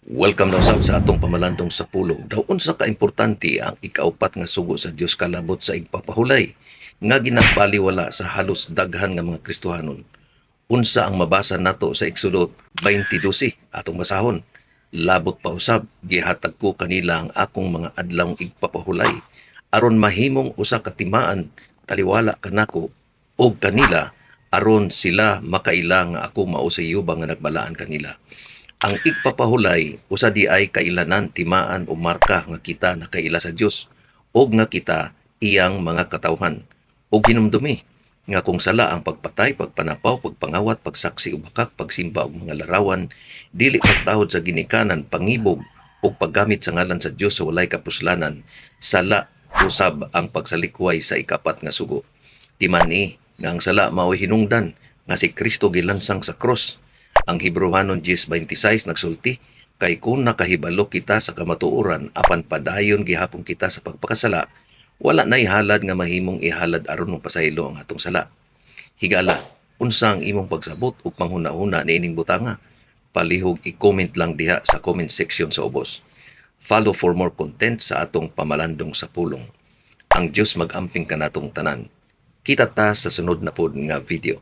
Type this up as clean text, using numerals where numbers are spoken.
Welcome daw sab sa atong pamalandong sa pulong. Daw unsa ka importante ang ikaupat nga sugo sa Dios kalabot sa igpapahulay nga ginapaliwala sa halos daghan nga mga Kristohanon. Unsa ang mabasa nato sa Exodo 20:12 atong basahon. Labot pa usab gihatag ko kanila ang akong mga adlawng igpapahulay aron mahimong usa ka timaan taliwala kanako og kanila aron sila makaila nga ako mao sa yubang nga nagbalaan kanila. Ang igpapahulay usa di ay kailanan timaan o marka nga kita nakaila sa Dios og nga kita iyang mga katawhan og hinumdumi nga kung sala ang pagpatay, pagpanapaw, pagpangawat, pagsaksi o bakak, pagsimba og mga larawan, dili pagtahod sa ginikanan, pangibog o paggamit sa ngalan sa Dios sa walay kapuslanan, sala usab ang pagsalikway sa ikapat nga sugo. Timan ni nga ang sala mao'y hinungdan nga si Kristo gilansang sa cross. Ang Hebrewanon 10:26 nagsulti, kay kung nakahibalo kita sa kamatuoran apan padayon gihapon kita sa pagpakasala, wala na ihalad nga mahimong ihalad aron mo pasaylo ang atong sala. Higala, unsa ang imong pagsabot ug panghuna-huna niining butanga? Palihog i-comment lang diha sa comment section sa ubos. Follow for more content sa atong pamalandong sa pulong. Ang Dios mag-amping kanatong tanan. Kita ta sa sunod na pod nga video.